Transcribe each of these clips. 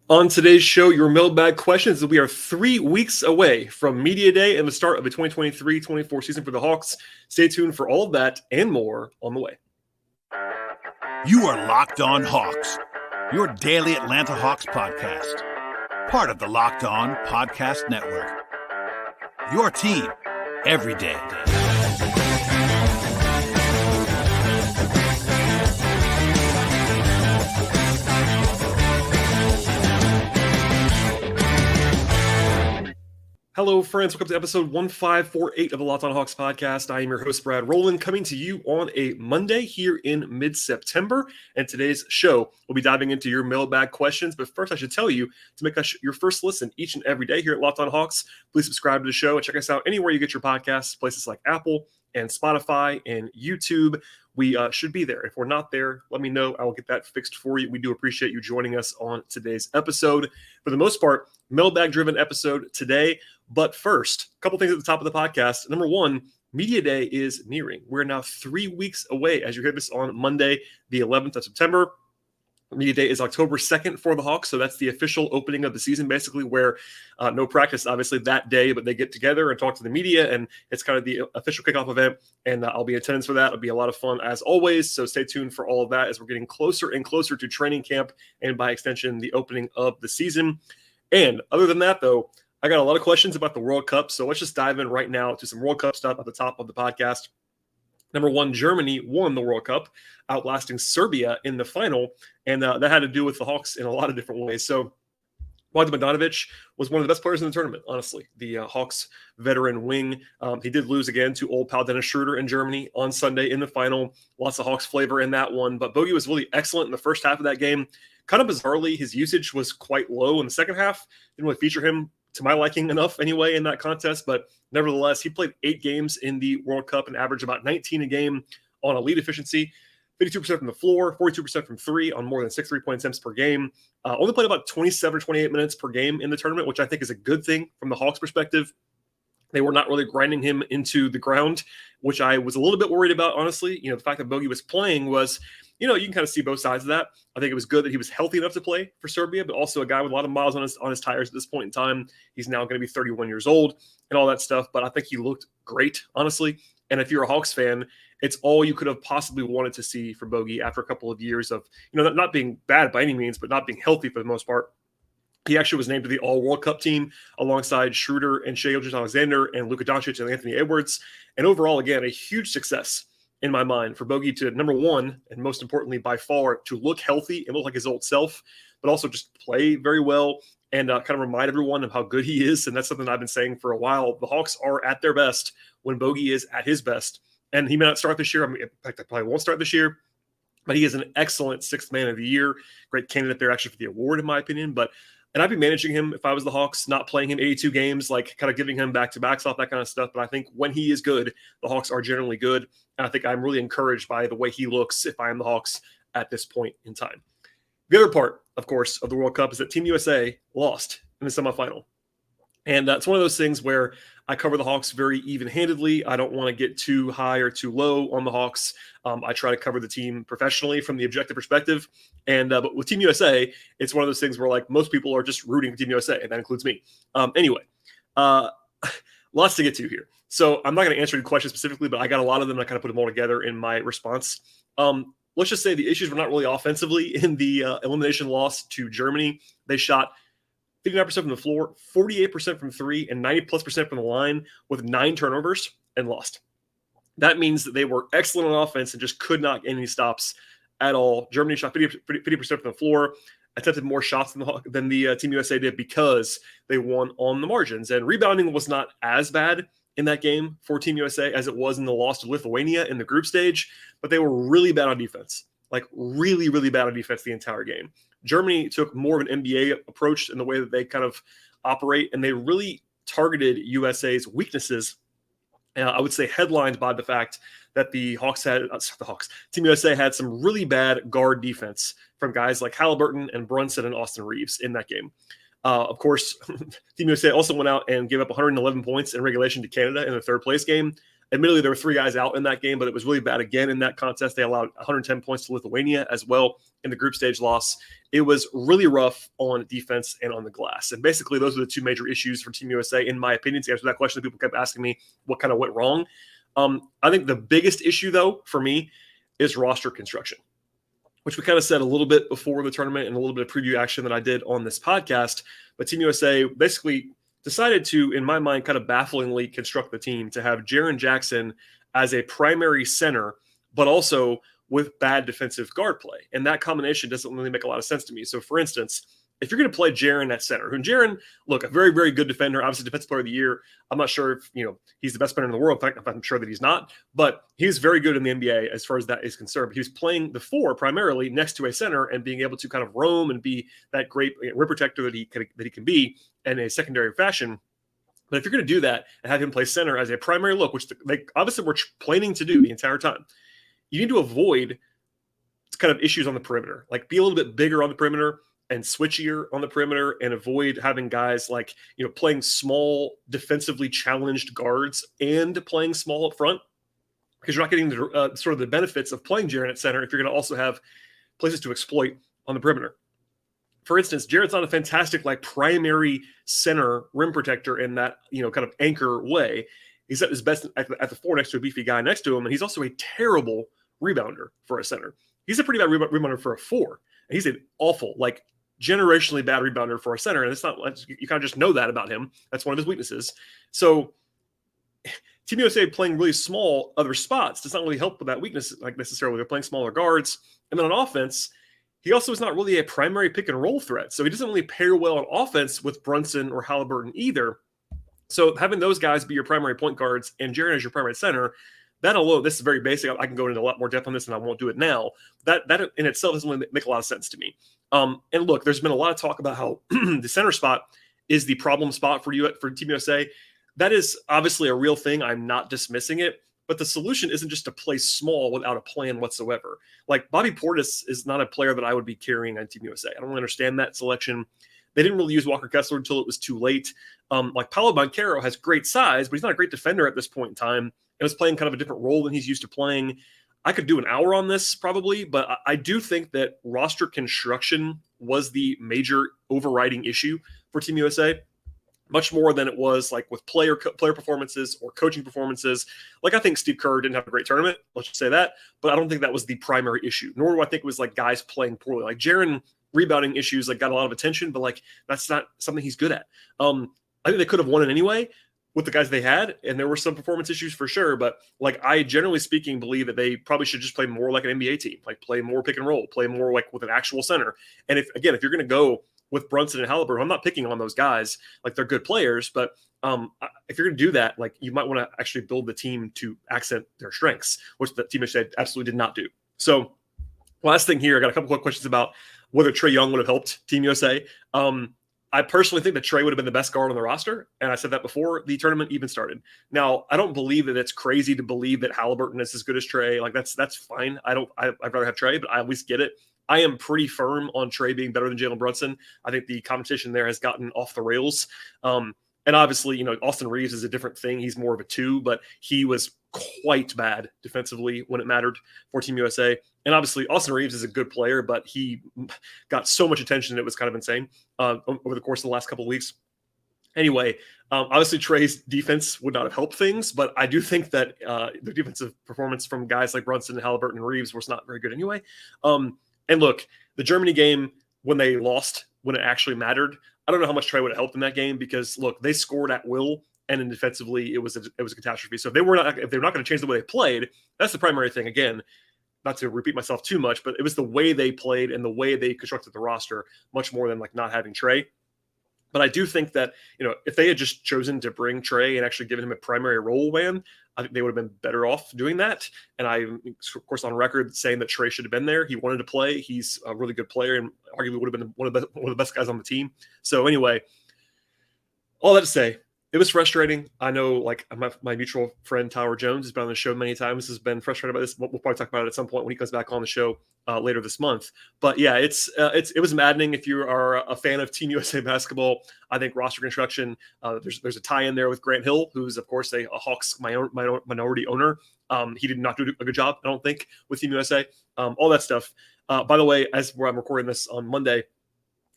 On today's show, your mailbag questions. We are 3 weeks away from Media Day and the start of the 2023-24 season for the Hawks. Stay tuned for all of that and more on the way. You are Locked On Hawks, your daily Atlanta Hawks podcast. Part of the Locked On Podcast Network. Your team every day. Hello, friends. Welcome to episode 1548 of the Locked On Hawks podcast. I am your host, Brad Rowland, coming to you on a Monday here in mid-September. And today's show, we'll be diving into your mailbag questions. But first, I should tell you to make us your first listen each and every day here at Locked On Hawks. Please subscribe to the show and check us out anywhere you get your podcasts, places like Apple and Spotify and YouTube. We should be there. If we're not there, let me know. I will get that fixed for you. We do appreciate you joining us on today's episode. For the most part, mailbag-driven episode today. But first, a couple things at the top of the podcast. Number one, Media Day is nearing. We're now 3 weeks away as you hear this on Monday, the 11th of September. Media Day is October 2nd for the Hawks, so that's the official opening of the season, basically, where no practice, obviously, that day, but they get together and talk to the media, and it's kind of the official kickoff event, and I'll be in attendance for that. It'll be a lot of fun, as always, so stay tuned for all of that as we're getting closer and closer to training camp, and by extension, the opening of the season. And other than that, though, I got a lot of questions about the World Cup, so let's just dive in right now to some World Cup stuff at the top of the podcast. Number one, Germany won the World Cup, outlasting Serbia in the final, and that had to do with the Hawks in a lot of different ways. So Bogdan Bogdanovic was one of the best players in the tournament, honestly. The Hawks veteran wing. He did lose again to old pal Dennis Schroeder in Germany on Sunday in the final. Lots of Hawks flavor in that one, but Bogey was really excellent in the first half of that game. Kind of bizarrely, his usage was quite low in the second half. Didn't really feature him to my liking enough anyway in that contest, but nevertheless, he played 8 games in the World Cup and averaged about 19 a game on elite efficiency, 52% from the floor, 42% from three on more than 6 3-point attempts per game. Only played about 27 or 28 minutes per game in the tournament, which I think is a good thing from the Hawks' perspective. They were not really grinding him into the ground, which I was a little bit worried about, honestly. The fact that Bogey was playing was, you can kind of see both sides of that. I think it was good that he was healthy enough to play for Serbia, but also a guy with a lot of miles on his tires at this point in time. He's now going to be 31 years old and all that stuff, but I think he looked great, honestly. And if you're a Hawks fan, it's all you could have possibly wanted to see from Bogey after a couple of years of, not being bad by any means, but not being healthy for the most part. He actually was named to the All-World Cup team alongside Schroeder and Shai Gilgeous-Alexander and Luka Doncic and Anthony Edwards. And overall, again, a huge success in my mind for Bogey to, number one, and most importantly by far, to look healthy and look like his old self, but also just play very well and kind of remind everyone of how good he is. And that's something I've been saying for a while. The Hawks are at their best when Bogey is at his best. And he may not start this year. In fact, I probably won't start this year. But he is an excellent sixth man of the year. Great candidate there actually for the award, in my opinion. And I'd be managing him if I was the Hawks, not playing him 82 games, like kind of giving him back-to-backs off, that kind of stuff. But I think when he is good, the Hawks are generally good. And I think I'm really encouraged by the way he looks if I am the Hawks at this point in time. The other part, of course, of the World Cup is that Team USA lost in the semifinal. And it's one of those things where I cover the Hawks very even-handedly. I don't want to get too high or too low on the Hawks. I try to cover the team professionally from the objective perspective. And but with Team USA, it's one of those things where like most people are just rooting for Team USA, and that includes me. Anyway, lots to get to here. So I'm not going to answer any questions specifically, but I got a lot of them. And I kind of put them all together in my response. Let's just say the issues were not really offensively in the elimination loss to Germany. They shot 59% from the floor, 48% from three, and 90+% from the line with 9 turnovers and lost. That means that they were excellent on offense and just could not get any stops at all. Germany shot 50% from the floor, attempted more shots than the Team USA did because they won on the margins. And rebounding was not as bad in that game for Team USA as it was in the loss to Lithuania in the group stage, but they were really bad on defense, like really, really bad on defense the entire game. Germany took more of an NBA approach in the way that they kind of operate, and they really targeted USA's weaknesses. I would say headlined by the fact that Team USA had some really bad guard defense from guys like Halliburton and Brunson and Austin Reeves in that game. Of course, Team USA also went out and gave up 111 points in regulation to Canada in the third place game. Admittedly, there were 3 guys out in that game, but it was really bad again in that contest. They allowed 110 points to Lithuania as well in the group stage loss. It was really rough on defense and on the glass. And basically, those are the 2 major issues for Team USA, in my opinion. To answer that question, people kept asking me what kind of went wrong. I think the biggest issue, though, for me is roster construction, which we kind of said a little bit before the tournament and a little bit of preview action that I did on this podcast. But Team USA basically decided to, in my mind, kind of bafflingly construct the team to have Jaren Jackson as a primary center, but also with bad defensive guard play. And that combination doesn't really make a lot of sense to me. So, for instance, if you're going to play Jaren at center, and Jaren, look, a very, very good defender, obviously Defensive Player of the Year. I'm not sure if, he's the best player in the world. In fact, I'm sure that he's not, but he's very good in the NBA as far as that is concerned. But he was playing the 4 primarily next to a center and being able to kind of roam and be that great rim protector that he can be in a secondary fashion. But if you're going to do that and have him play center as a primary look, which they obviously were planning to do the entire time, you need to avoid kind of issues on the perimeter, like be a little bit bigger on the perimeter and switchier on the perimeter, and avoid having guys like, playing small defensively challenged guards and playing small up front, because you're not getting the sort of the benefits of playing Jaren at center if you're going to also have places to exploit on the perimeter. For instance, Jaren's not a fantastic primary center rim protector in that, kind of anchor way. He's at his best at the 4 next to a beefy guy next to him, and he's also a terrible rebounder for a center. He's a pretty bad rebounder for a 4. And he's an awful, generationally bad rebounder for a center. And it's not, you kind of just know that about him. That's one of his weaknesses. So Team USA playing really small other spots does not really help with that weakness, necessarily. They're playing smaller guards. And then on offense, he also is not really a primary pick and roll threat. So he doesn't really pair well on offense with Brunson or Halliburton either. So having those guys be your primary point guards and Jaren as your primary center, that alone, this is very basic. I can go into a lot more depth on this, and I won't do it now. That in itself doesn't really make a lot of sense to me. And look, there's been a lot of talk about how the center spot is the problem spot for Team USA. That is obviously a real thing. I'm not dismissing it. But the solution isn't just to play small without a plan whatsoever. Bobby Portis is not a player that I would be carrying on Team USA. I don't really understand that selection. They didn't really use Walker Kessler until it was too late. Paolo Banchero has great size, but he's not a great defender at this point in time. And was playing kind of a different role than he's used to playing. I could do an hour on this probably, but I do think that roster construction was the major overriding issue for Team USA, much more than it was with player performances or coaching performances. I think Steve Kerr didn't have a great tournament, let's just say that, but I don't think that was the primary issue, nor do I think it was guys playing poorly. Jaren rebounding issues got a lot of attention, but that's not something he's good at. I think they could have won it anyway with the guys they had, and there were some performance issues for sure, but I generally speaking believe that they probably should just play more like an NBA team, play more pick and roll, play more with an actual center. And if you're going to go with Brunson and Halliburton, I'm not picking on those guys, they're good players, but if you're going to do that, you might want to actually build the team to accent their strengths, which the Team USA absolutely did not do. So last thing here, I got a couple quick questions about whether Trae Young would have helped Team USA. I personally think that Trae would have been the best guard on the roster, and I said that before the tournament even started. Now, I don't believe that it's crazy to believe that Halliburton is as good as Trae. That's fine. I'd rather have Trae, but I always get it. I am pretty firm on Trae being better than Jalen Brunson. I think the competition there has gotten off the rails. And obviously, Austin Reeves is a different thing. He's more of a 2, but he was quite bad defensively when it mattered for Team USA. And obviously, Austin Reeves is a good player, but he got so much attention, it was kind of insane over the course of the last couple of weeks. Anyway, obviously, Trae's defense would not have helped things, but I do think that the defensive performance from guys like Brunson, Halliburton, and Reeves was not very good anyway. And look, the Germany game, when they lost, when it actually mattered, I don't know how much Trae would have helped in that game because, look, they scored at will, and then defensively, it was a catastrophe. So if they're not going to change the way they played, that's the primary thing. Again, not to repeat myself too much, but it was the way they played and the way they constructed the roster much more than not having Trae. But I do think that, if they had just chosen to bring Trae and actually given him a primary role, I think they would have been better off doing that. And I'm, of course, on record saying that Trae should have been there. He wanted to play. He's a really good player and arguably would have been one of the best guys on the team. So anyway, all that to say, It was frustrating. I know, like my mutual friend Tyler Jones has been on the show many times. Has been frustrated about this. We'll probably talk about it at some point when he comes back on the show later this month. But yeah, it was maddening. If you are a fan of Team USA basketball, I think roster construction. There's a tie in there with Grant Hill, who's of course a Hawks minority owner. He did not do a good job, I don't think, with Team USA. All that stuff. By the way, as I'm recording this on Monday,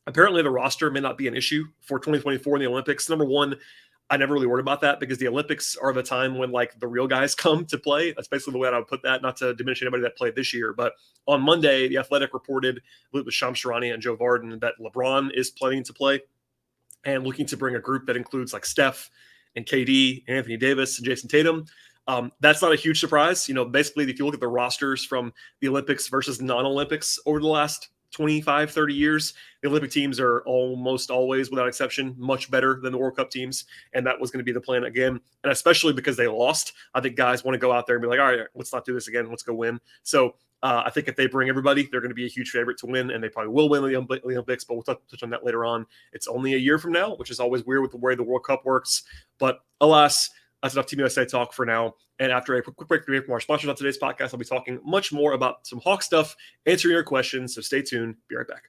apparently the roster may not be an issue for 2024 in the Olympics. Number one, I never really worried about that because the Olympics are the time when like the real guys come to play. That's basically the way I would put that, not to diminish anybody that played this year. But on Monday, The Athletic reported with Shams Charania and Joe Varden that LeBron is planning to play and looking to bring a group that includes like Steph and KD, Anthony Davis, and Jason Tatum. That's not a huge surprise. Basically, if you look at the rosters from the Olympics versus non-Olympics over the last 25, 30 years, the Olympic teams are almost always, without exception, much better than the World Cup teams. And that was going to be the plan again. And especially because they lost, I think guys want to go out there and be like, all right, let's not do this again. Let's go win. So I think if they bring everybody, they're going to be a huge favorite to win, and they probably will win the Olympics, but we'll touch on that later on. It's only a year from now, which is always weird with the way the World Cup works. But alas, that's enough Team USA talk for now. And after a quick break from our sponsors on today's podcast, I'll be talking much more about some Hawk stuff, answering your questions. So stay tuned. Be right back.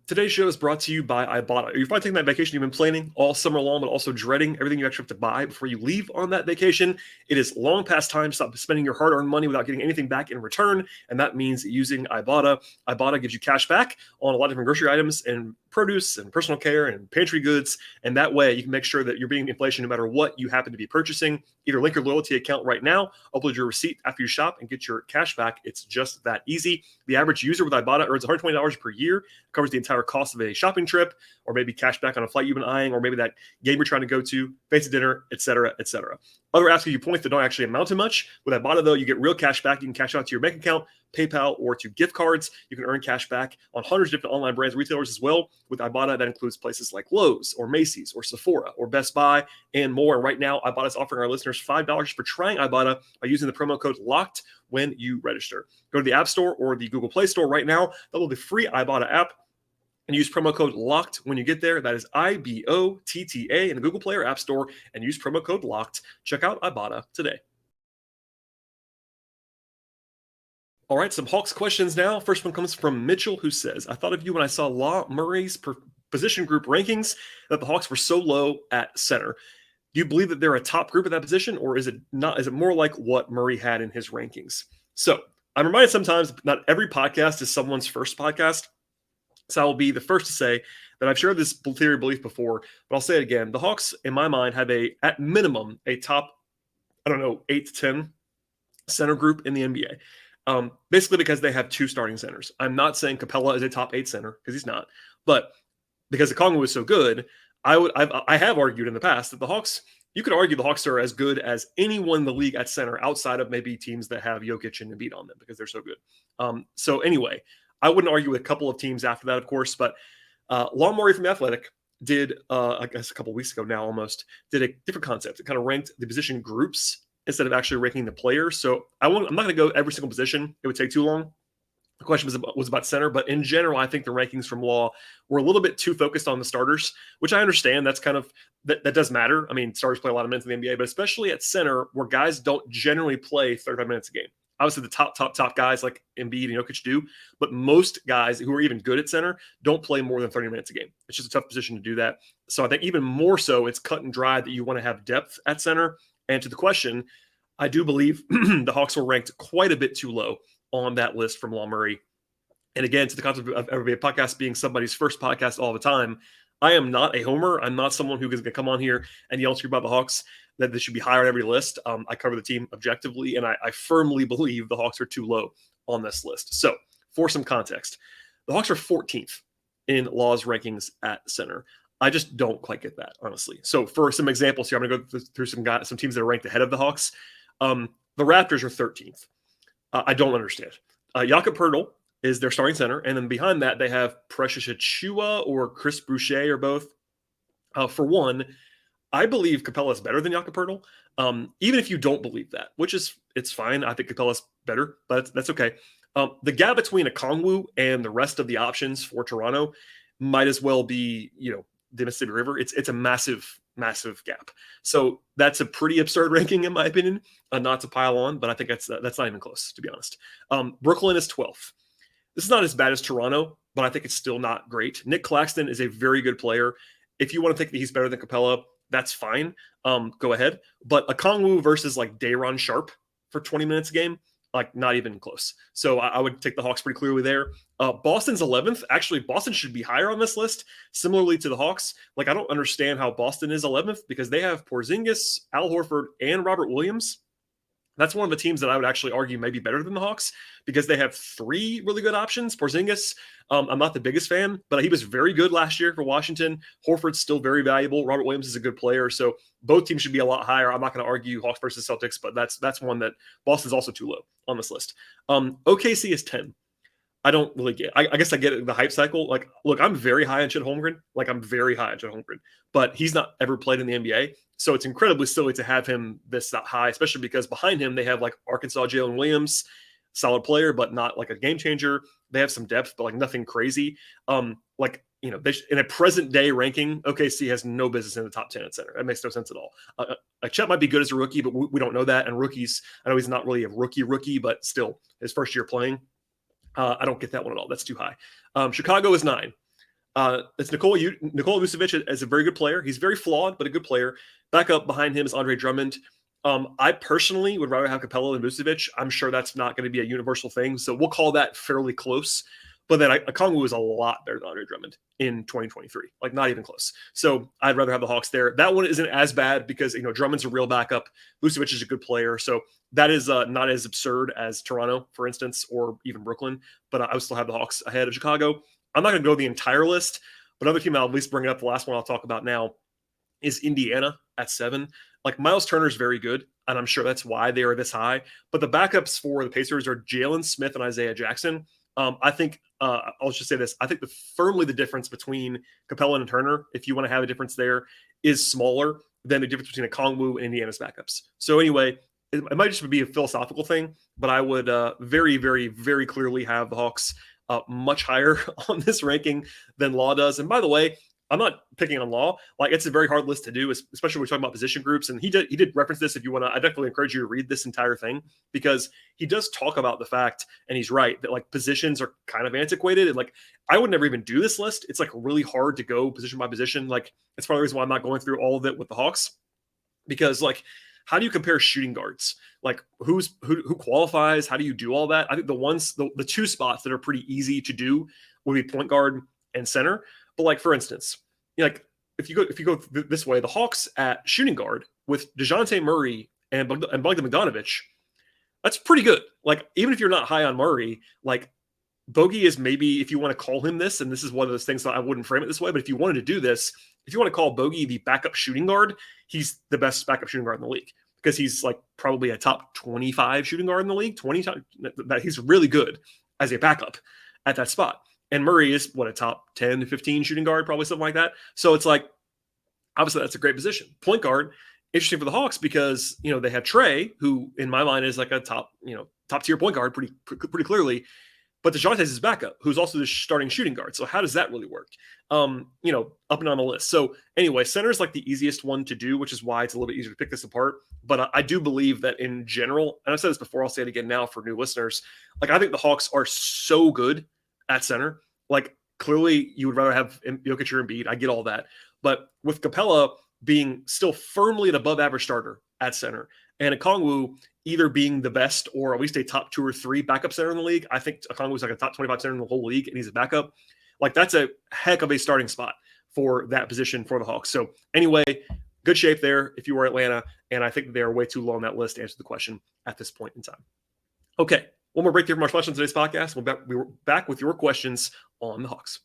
Today's show is brought to you by Ibotta. You're probably taking that vacation you've been planning all summer long, but also dreading everything you actually have to buy before you leave on that vacation. It is long past time to stop spending your hard-earned money without getting anything back in return, and that means using Ibotta. Ibotta gives you cash back on a lot of different grocery items and produce and personal care and pantry goods, and that way you can make sure that you're beating inflation no matter what you happen to be purchasing. Either link your loyalty account right now, upload your receipt after you shop, and get your cash back. It's just that easy. The average user with Ibotta earns $120 per year, covers the entire cost of a shopping trip, or maybe cash back on a flight you've been eyeing, or maybe that game you're trying to go to, fancy dinner, etc., etc. Other apps give you points that don't actually amount to much. With Ibotta, though, you get real cash back. You can cash out to your bank account, PayPal, or to gift cards. You can earn cash back on hundreds of different online brands, retailers as well. With Ibotta, that includes places like Lowe's or Macy's or Sephora or Best Buy and more. And right now, Ibotta is offering our listeners $5 for trying Ibotta by using the promo code LOCKED when you register. Go to the App Store or the Google Play Store right now. Download the free Ibotta app and use promo code LOCKED when you get there. That is IBOTTA in the Google Play or App Store, and use promo code LOCKED. Check out Ibotta today. All right, some Hawks questions now. First one comes from Mitchell, who says, I thought of you when I saw Law Murray's position group rankings that the Hawks were so low at center. Do you believe that they're a top group at that position, or is it not? Is it more like what Murray had in his rankings? So I'm reminded sometimes not every podcast is someone's first podcast. So I will be the first to say that I've shared this theory of belief before, but I'll say it again. The Hawks, in my mind, have at minimum, a top, 8 to 10 center group in the NBA. Basically because they have two starting centers. I'm not saying Capella is a top 8 center, because he's not. But because Okongwu is so good, I have argued in the past that the Hawks, you could argue the Hawks are as good as anyone in the league at center outside of maybe teams that have Jokic and Embiid on them because they're so good. So anyway, I wouldn't argue with a couple of teams after that, of course, but Law Murray from The Athletic did, I guess a couple of weeks ago now almost, did a different concept. It kind of ranked the position groups instead of actually ranking the players. So I'm not going to go every single position. It would take too long. The question was about center, but in general, I think the rankings from Law were a little bit too focused on the starters, which I understand. That's kind of, that does matter. I mean, starters play a lot of minutes in the NBA, but especially at center where guys don't generally play 35 minutes a game. Obviously, the top guys like Embiid and Jokic do, but most guys who are even good at center don't play more than 30 minutes a game. It's just a tough position to do that. So I think even more so, it's cut and dry that you want to have depth at center. And to the question, I do believe the Hawks were ranked quite a bit too low on that list from Law Murray. And again, to the concept of every podcast being somebody's first podcast all the time, I am not a homer. I'm not someone who is going to come on here and yell scream about the Hawks that they should be higher on every list. I cover the team objectively, and I firmly believe the Hawks are too low on this list. So for some context, the Hawks are 14th in Law's rankings at center. I just don't quite get that, honestly. So for some examples here, I'm going to go through some teams that are ranked ahead of the Hawks. The Raptors are 13th. I don't understand. Jakob Poeltl is their starting center, and then behind that, they have Precious Achiuwa or Chris Boucher or both. For one, I believe Capella is better than Jakob Poeltl, even if you don't believe that, it's fine. I think Capella's better, but that's okay. The gap between Okongwu and the rest of the options for Toronto might as well be, the Mississippi River, it's a massive gap. So that's a pretty absurd ranking in my opinion, not to pile on, but I think that's not even close, to be honest. Brooklyn is 12th. This is not as bad as Toronto, but I think it's still not great. Nick Claxton is a very good player. If you want to think that he's better than Capella, that's fine. Go ahead. But Okongwu versus like Day'Ron Sharpe for 20 minutes a game, like not even close. So I would take the Hawks pretty clearly there. Boston's 11th. Actually, Boston should be higher on this list. Similarly to the Hawks, like I don't understand how Boston is 11th because they have Porzingis, Al Horford, and Robert Williams. That's one of the teams that I would actually argue may be better than the Hawks because they have 3 really good options. Porzingis, I'm not the biggest fan, but he was very good last year for Washington. Horford's still very valuable. Robert Williams is a good player. So both teams should be a lot higher. I'm not going to argue Hawks versus Celtics, but that's one that Boston's also too low on this list. OKC is 10. I don't really get. I guess I get it, the hype cycle. Like, look, I'm very high on Chet Holmgren. But he's not ever played in the NBA. So it's incredibly silly to have him this high, especially because behind him they have like Arkansas Jalen Williams, solid player, but not like a game changer. They have some depth, but like nothing crazy. Like, you know, in a present day ranking, OKC has no business in the top 10 at center. That makes no sense at all. Like Chet might be good as a rookie, but we don't know that. And rookies, I know he's not really a rookie, but still his first year playing. I don't get that one at all. That's too high. Chicago is 9. It's Nikola Vucevic is a very good player. He's very flawed, but a good player. Back up behind him is Andre Drummond. I personally would rather have Capella than Vucevic. I'm sure that's not going to be a universal thing, so we'll call that fairly close. But then Okongwu is a lot better than Andre Drummond in 2023, like not even close. So I'd rather have the Hawks there. That one isn't as bad because, you know, Drummond's a real backup. Vucevic is a good player. So that is not as absurd as Toronto, for instance, or even Brooklyn. But I would still have the Hawks ahead of Chicago. I'm not going to go the entire list, but another team I'll at least bring it up, the last one I'll talk about now, is Indiana at 7. Like Miles Turner is very good, and I'm sure that's why they are this high. But the backups for the Pacers are Jalen Smith and Isaiah Jackson. I think I'll just say this. I think firmly the difference between Capella and Turner, if you want to have a difference there, is smaller than the difference between Okongwu and Indiana's backups. So anyway, it might just be a philosophical thing, but I would very, very, very clearly have the Hawks much higher on this ranking than Law does. And by the way, I'm not picking on Law. Like, it's a very hard list to do, especially when we're talking about position groups. And he did reference this. If you want to, I definitely encourage you to read this entire thing because he does talk about the fact, and he's right, that like positions are kind of antiquated. And like, I would never even do this list. It's like really hard to go position by position. Like, it's part of the reason why I'm not going through all of it with the Hawks, because like, how do you compare shooting guards? Like who qualifies? How do you do all that? I think the 2 spots that are pretty easy to do would be point guard and center. But like, for instance, like if you go this way, the Hawks at shooting guard with DeJounte Murray and Bogdan Bogdanovic, that's pretty good. Like, even if you're not high on Murray, like Bogey is maybe, if you want to call him this, and this is one of those things that I wouldn't frame it this way, but if you wanted to do this, if you want to call Bogey the backup shooting guard, he's the best backup shooting guard in the league because he's like probably a top 25 shooting guard in the league, 20 times. He's really good as a backup at that spot. And Murray is a top 10 to 15 shooting guard, probably something like that. So it's like, obviously that's a great position. Point guard, interesting for the Hawks because, you know, they have Trey, who in my mind is like a top tier point guard pretty clearly. But DeJounte is his backup, who's also the starting shooting guard. So how does that really work? Up and down the list. So anyway, center is like the easiest one to do, which is why it's a little bit easier to pick this apart. But I do believe that in general, and I've said this before, I'll say it again now for new listeners, like I think the Hawks are so good at center. Like clearly you would rather have Jokic or Embiid. I get all that. But with Capella being still firmly an above average starter at center, and Okongwu either being the best or at least a top 2 or 3 backup center in the league. I think Okongwu is like a top 25 center in the whole league, and he's a backup. Like, that's a heck of a starting spot for that position for the Hawks. So anyway, good shape there if you were Atlanta, and I think they are way too low on that list to answer the question at this point in time. Okay, one more break here from our sponsor on today's podcast. We're back with your questions on the Hawks.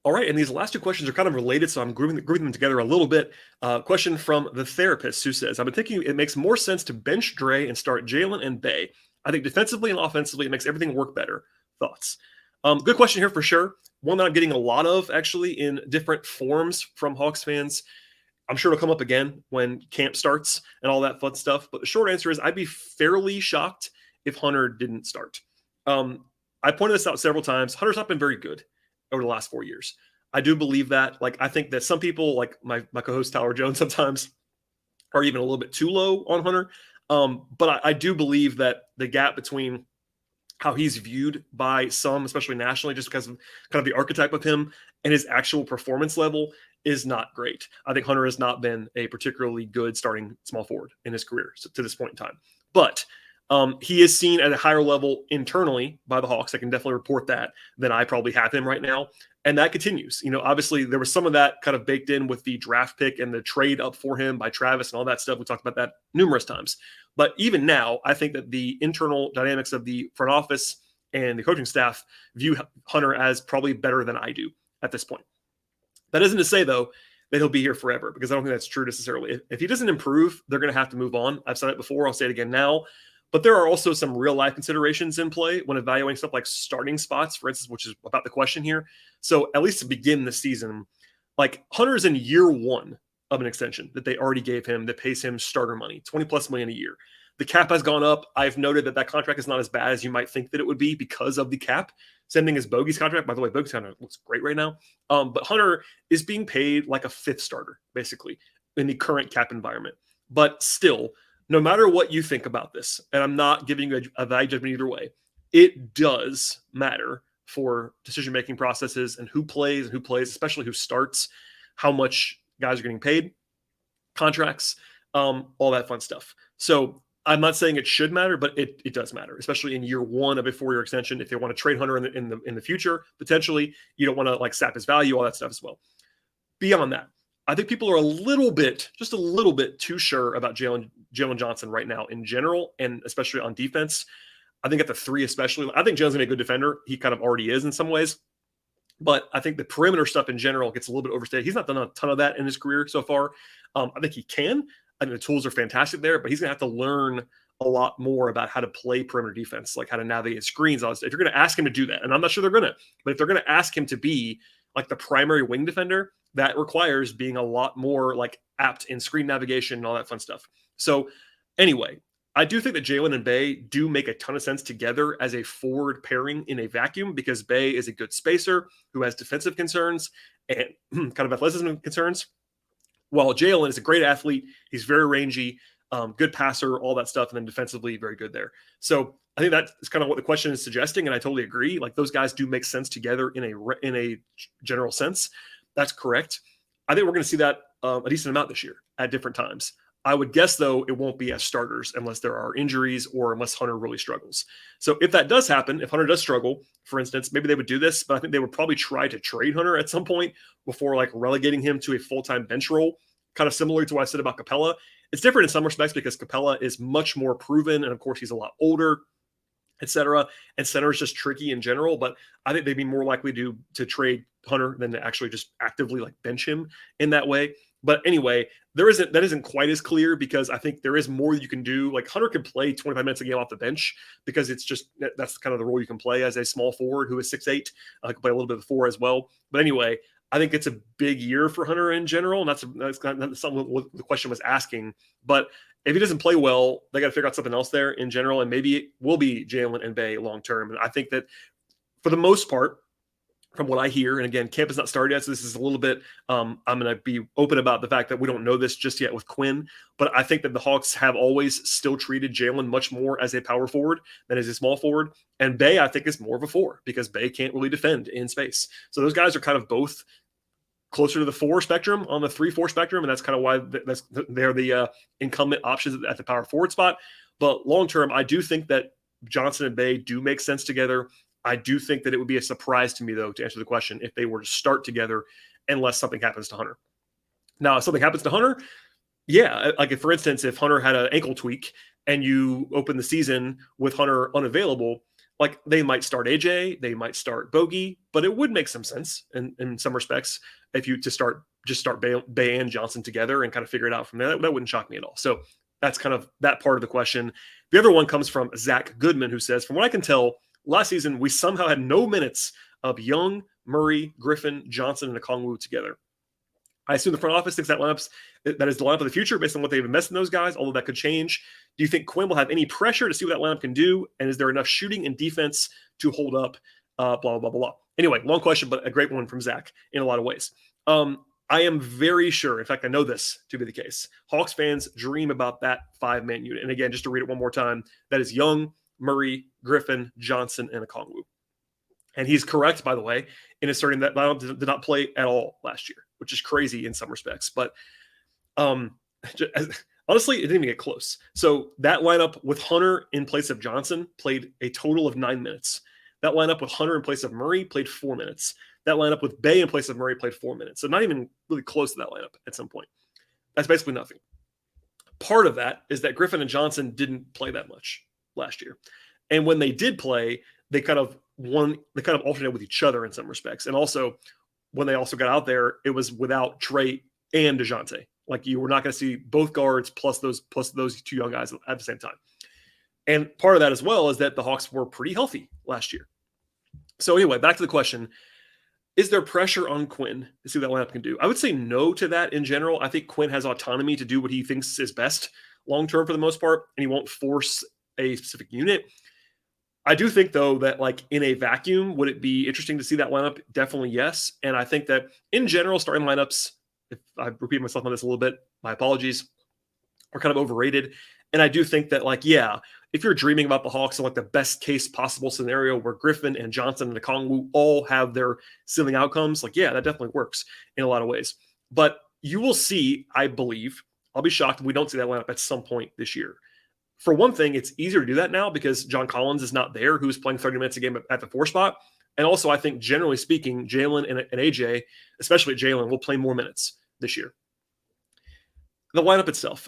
All right, and these last 2 questions are kind of related, so I'm grouping them together a little bit. Question from the therapist who says, I've been thinking it makes more sense to bench Dre and start Jalen and Bey. I think defensively and offensively, it makes everything work better. Thoughts? Good question here for sure. One that I'm getting a lot of, actually, in different forms from Hawks fans. I'm sure it'll come up again when camp starts and all that fun stuff. But the short answer is I'd be fairly shocked if Hunter didn't start. I pointed this out several times. Hunter's not been very good over the last 4 years. I do believe that. Like, I think that some people, like my co-host Tyler Jones, sometimes are even a little bit too low on Hunter. But I do believe that the gap between how he's viewed by some, especially nationally, just because of kind of the archetype of him and his actual performance level is not great. I think Hunter has not been a particularly good starting small forward in his career to this point in time. But he is seen at a higher level internally by the Hawks. I can definitely report that than I probably have him right now. And that continues. Obviously there was some of that kind of baked in with the draft pick and the trade up for him by Travis and all that stuff. We talked about that numerous times. But even now, I think that the internal dynamics of the front office and the coaching staff view Hunter as probably better than I do at this point. That isn't to say, though, that he'll be here forever, because I don't think that's true necessarily. If he doesn't improve, they're going to have to move on. I've said it before. I'll say it again now. But there are also some real life considerations in play when evaluating stuff like starting spots, for instance, which is about the question here. So at least to begin the season, like Hunter's in year one of an extension that they already gave him that pays him starter money, $20+ million a year. The cap has gone up. I've noted that contract is not as bad as you might think that it would be because of the cap. Same thing as Bogey's contract. By the way, Bogey's contract looks great right now. But Hunter is being paid like a fifth starter, basically, in the current cap environment. But still, no matter what you think about this, and I'm not giving you a value judgment either way, it does matter for decision-making processes and who plays, especially who starts, how much guys are getting paid, contracts, all that fun stuff. So I'm not saying it should matter, but it does matter, especially in year one of a 4-year extension. If they want to trade Hunter in the future, potentially, you don't want to like sap his value, all that stuff as well. Beyond that, I think people are just a little bit too sure about Jalen Johnson right now in general, and especially on defense. I think at the 3 especially, I think Jalen's going to be a good defender. He kind of already is in some ways. But I think the perimeter stuff in general gets a little bit overstated. He's not done a ton of that in his career so far. I think he can. I think the tools are fantastic there, but he's going to have to learn a lot more about how to play perimeter defense, like how to navigate screens. If you're going to ask him to do that, and I'm not sure they're going to, but if they're going to ask him to be like the primary wing defender, that requires being a lot more like apt in screen navigation and all that fun stuff. So anyway, I do think that Jalen and Bey do make a ton of sense together as a forward pairing in a vacuum, because Bey is a good spacer who has defensive concerns and kind of athleticism concerns, while Jalen is a great athlete. He's very rangy, good passer, all that stuff, and then defensively very good there. So I think that is kind of what the question is suggesting, and I totally agree. Like those guys do make sense together in a general sense. That's correct. I think we're going to see that a decent amount this year at different times. I would guess, though, it won't be as starters unless there are injuries or unless Hunter really struggles. So if that does happen, if Hunter does struggle, for instance, maybe they would do this, but I think they would probably try to trade Hunter at some point before like relegating him to a full-time bench role, kind of similar to what I said about Capella. It's different in some respects because Capella is much more proven, and of course he's a lot older, etc. And center is just tricky in general, but I think they'd be more likely to trade Hunter than to actually just actively like bench him in that way. But anyway, that isn't quite as clear, because I think there is more you can do. Like Hunter can play 25 minutes a game off the bench, because that's kind of the role you can play as a small forward who is 6'8". Can play a little bit of 4 as well. But anyway, I think it's a big year for Hunter in general, and that's something what the question was asking. But if he doesn't play well, they got to figure out something else there in general, and maybe it will be Jalen and Bey long term. And I think that for the most part, from what I hear, and again, camp has not started yet, so this is a little bit, I'm going to be open about the fact that we don't know this just yet with Quinn, but I think that the Hawks have always still treated Jalen much more as a power forward than as a small forward, and Bey, I think, is more of a 4, because Bey can't really defend in space. So those guys are kind of both closer to the 4 spectrum on the 3-4 spectrum, and that's kind of why they're the incumbent options at the power forward spot. But long term, I do think that Johnson and Bey do make sense together. I do think that it would be a surprise to me, though, to answer the question, if they were to start together unless something happens to Hunter. Now, if something happens to Hunter, yeah, like if, for instance, if Hunter had an ankle tweak and you open the season with Hunter unavailable, like they might start AJ, they might start Bogey, but it would make some sense in some respects if you just start Bey and Johnson together and kind of figure it out from there. That wouldn't shock me at all. So that's kind of that part of the question. The other one comes from Zach Goodman, who says, from what I can tell, last season, we somehow had no minutes of Young, Murray, Griffin, Johnson, and Okongwu together. I assume the front office thinks that is the lineup of the future based on what they've invested in those guys, although that could change. Do you think Quinn will have any pressure to see what that lineup can do? And is there enough shooting and defense to hold up? Blah, blah, blah, blah, blah. Anyway, long question, but a great one from Zach in a lot of ways. I am very sure, in fact, I know this to be the case. Hawks fans dream about that 5-man unit. And again, just to read it one more time, that is Young, Murray, Griffin, Johnson, and Okongwu. And he's correct, by the way, in asserting that lineup did not play at all last year, which is crazy in some respects. But honestly, it didn't even get close. So that lineup with Hunter in place of Johnson played a total of 9 minutes. That lineup with Hunter in place of Murray played 4 minutes. That lineup with Bey in place of Murray played 4 minutes. So not even really close to that lineup at some point. That's basically nothing. Part of that is that Griffin and Johnson didn't play that much last year. And when they did play, they kind of alternated with each other in some respects. And also, when they also got out there, it was without Trey and DeJounte. Like, you were not going to see both guards plus those two young guys at the same time. And part of that as well is that the Hawks were pretty healthy last year. So anyway, back to the question. Is there pressure on Quinn to see what that lineup can do? I would say no to that in general. I think Quinn has autonomy to do what he thinks is best long-term for the most part, and he won't force a specific unit. I do think, though, that like in a vacuum, would it be interesting to see that lineup? Definitely yes. And I think that in general, starting lineups, if I repeat myself on this a little bit, my apologies, are kind of overrated. And I do think that, like, yeah, if you're dreaming about the Hawks in like the best case possible scenario where Griffin and Johnson and Okongwu all have their ceiling outcomes, like, yeah, that definitely works in a lot of ways. But you will see, I believe, I'll be shocked if we don't see that lineup at some point this year. For one thing, it's easier to do that now because John Collins is not there, who's playing 30 minutes a game at the 4 spot. And also, I think, generally speaking, Jalen and AJ, especially Jalen, will play more minutes this year. The lineup itself.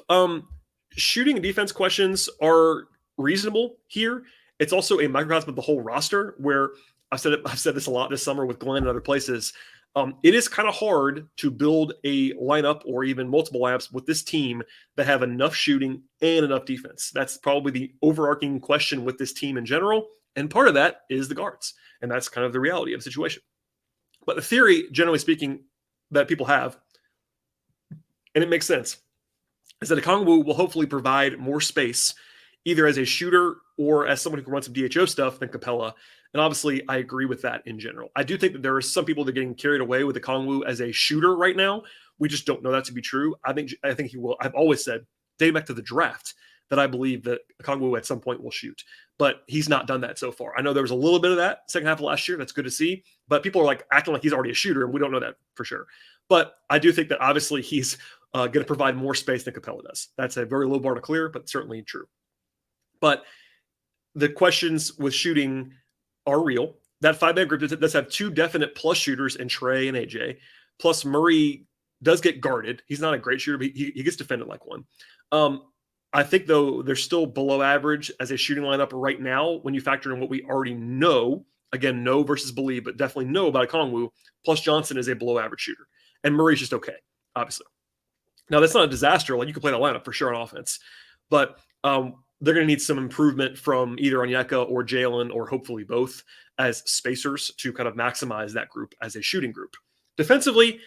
Shooting and defense questions are reasonable here. It's also a microcosm of the whole roster where I've said this a lot this summer with Glenn and other places. It is kind of hard to build a lineup or even multiple lineups with this team that have enough shooting and enough defense. That's probably the overarching question with this team in general. And part of that is the guards. And that's kind of the reality of the situation. But the theory, generally speaking, that people have, and it makes sense, is that Okongwu will hopefully provide more space either as a shooter or as someone who can run some DHO stuff than Capella. And obviously, I agree with that in general. I do think that there are some people that are getting carried away with Okongwu as a shooter right now. We just don't know that to be true. I think he will. I've always said, dating back to the draft, that I believe that Okongwu at some point will shoot. But he's not done that so far. I know there was a little bit of that second half of last year. That's good to see. But people are like acting like he's already a shooter, and we don't know that for sure. But I do think that obviously he's going to provide more space than Capella does. That's a very low bar to clear, but certainly true. But the questions with shooting are real. That 5-man group does have 2 definite plus shooters in Trey and AJ. Plus Murray does get guarded. He's not a great shooter, but he gets defended like one. I think, though, they're still below average as a shooting lineup right now when you factor in what we already know. Again, know versus believe, but definitely know about Okongwu. Plus Johnson is a below average shooter. And Murray's just okay, obviously. Now, that's not a disaster. Like, you can play that lineup for sure on offense. But they're going to need some improvement from either Onyeka or Jalen, or hopefully both, as spacers to kind of maximize that group as a shooting group. Defensively,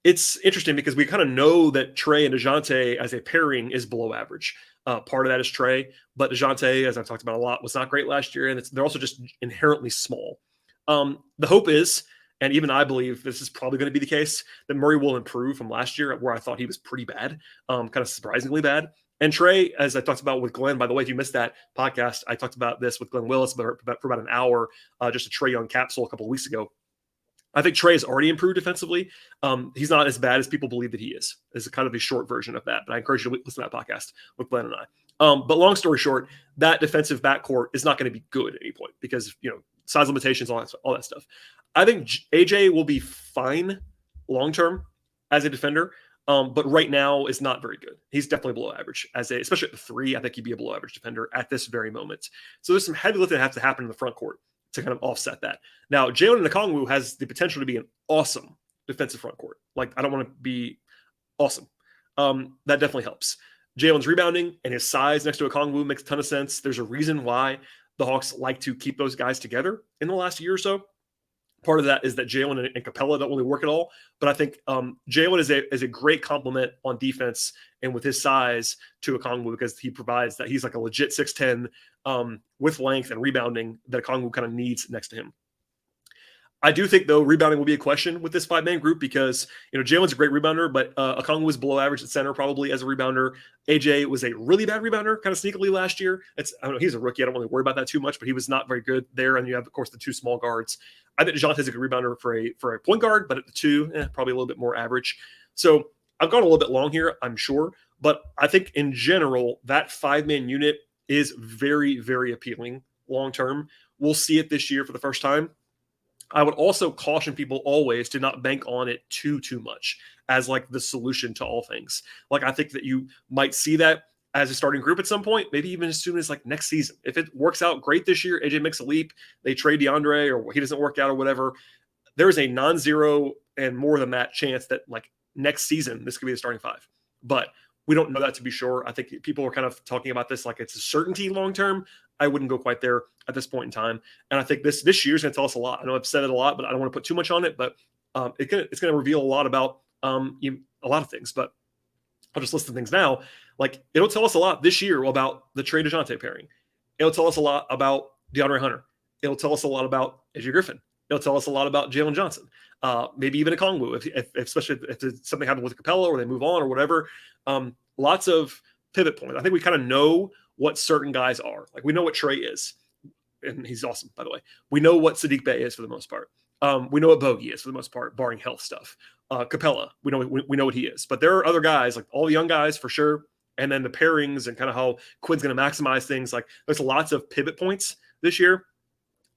it's interesting because we kind of know that Trey and DeJounte as a pairing is below average. Part of that is Trey, but DeJounte, as I've talked about a lot, was not great last year, and they're also just inherently small. The hope is, and even I believe this is probably going to be the case, that Murray will improve from last year, where I thought he was pretty bad, kind of surprisingly bad. And Trey, as I talked about with Glenn, by the way, if you missed that podcast, I talked about this with Glenn Willis for about an hour, just a Trey Young capsule a couple of weeks ago. I think Trey has already improved defensively. He's not as bad as people believe that he is. It's kind of a short version of that, but I encourage you to listen to that podcast with Glenn and I. But long story short, that defensive backcourt is not going to be good at any point because, size limitations, all that stuff. I think AJ will be fine long-term as a defender, but right now is not very good. He's definitely below average especially at the 3. I think he'd be a below average defender at this very moment. So there's some heavy lifting that has to happen in the front court to kind of offset that. Now, Jalen Okongwu has the potential to be an awesome defensive front court. Like, I don't want to be awesome. That definitely helps. Jalen's rebounding and his size next to Okongwu makes a ton of sense. There's a reason why the Hawks like to keep those guys together in the last year or so. Part of that is that Jalen and Capella don't really work at all. But I think Jalen is a great complement on defense and with his size to Okongwu, because he provides that. He's like a legit 6'10", with length and rebounding that Okongwu kind of needs next to him. I do think, though, rebounding will be a question with this 5-man group, because, Jalen's a great rebounder, but Okongwu was below average at center probably as a rebounder. AJ was a really bad rebounder kind of sneakily last year. I don't know, he's a rookie. I don't really worry about that too much, but he was not very good there. And you have, of course, the 2 small guards. I think DeJounte's a good rebounder for a point guard, but at the 2, probably a little bit more average. So I've gone a little bit long here, I'm sure. But I think in general, that 5-man unit is very, very appealing long-term. We'll see it this year for the first time. I would also caution people always to not bank on it too much as like the solution to all things. Like, I think that you might see that as a starting group at some point, maybe even as soon as like next season. If it works out great this year, AJ makes a leap, they trade DeAndre, or he doesn't work out or whatever, there is a non-zero and more than that chance that like next season, this could be the starting 5. But we don't know that to be sure. I think people are kind of talking about this like it's a certainty long-term. I wouldn't go quite there at this point in time. And I think this year is going to tell us a lot. I know I've said it a lot, but I don't want to put too much on it. But it's going to reveal a lot about a lot of things. But I'll just list the things now. Like, it'll tell us a lot this year about the Trey DeJounte pairing. It'll tell us a lot about DeAndre Hunter. It'll tell us a lot about AJ Griffin. It'll tell us a lot about Jalen Johnson. Maybe even Okongwu, especially if something happens with Capella or they move on or whatever. Lots of pivot points. I think we kind of know what certain guys are. Like, we know what Trey is, and he's awesome, by the way. We know what Saddiq Bey is for the most part. We know what Bogey is for the most part, barring health stuff. Capella, we know what he is. But there are other guys, like all the young guys for sure, and then the pairings and kind of how Quinn's going to maximize things. Like, there's lots of pivot points this year.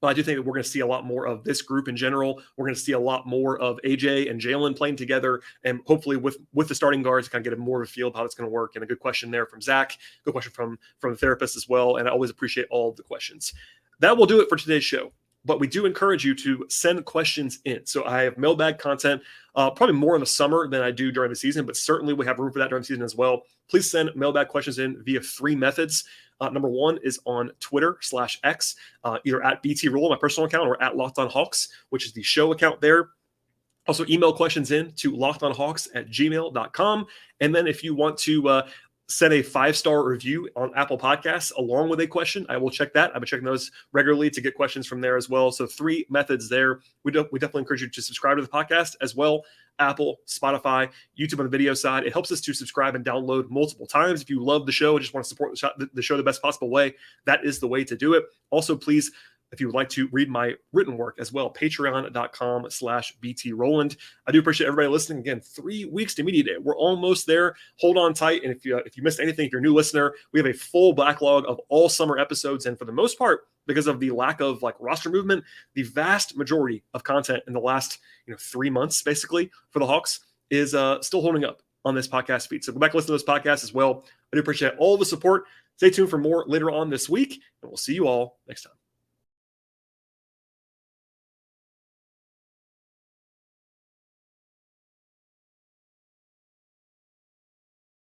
But I do think that we're going to see a lot more of this group in general. We're going to see a lot more of AJ and Jalen playing together, and hopefully with the starting guards, kind of get more of a feel of how it's going to work. And a good question there from Zach, good question from the therapist as well. And I always appreciate all of the questions. That will do it for today's show. But we do encourage you to send questions in. So I have mailbag content, probably more in the summer than I do during the season, but certainly we have room for that during the season as well. Please send mailbag questions in via 3 methods. Number 1 is on Twitter/X, either at BT Rule, my personal account, or at Locked On Hawks, which is the show account there. Also, email questions in to lockedonhawks@gmail.com. And then if you want to send a 5-star review on Apple Podcasts along with a question, I will check that. I've been checking those regularly to get questions from there as well. So 3 methods there. We definitely encourage you to subscribe to the podcast as well. Apple, Spotify, YouTube on the video side. It helps us to subscribe and download multiple times. If you love the show and just want to support the show the best possible way, that is the way to do it. Also, please, if you would like to read my written work as well, patreon.com/BT Rowland. I do appreciate everybody listening. Again, 3 weeks to media day. We're almost there. Hold on tight. And if you missed anything, if you're a new listener, we have a full backlog of all summer episodes. And for the most part, because of the lack of like roster movement, the vast majority of content in the last 3 months, basically, for the Hawks is still holding up on this podcast feed. So go back and listen to those podcasts as well. I do appreciate all the support. Stay tuned for more later on this week, and we'll see you all next time.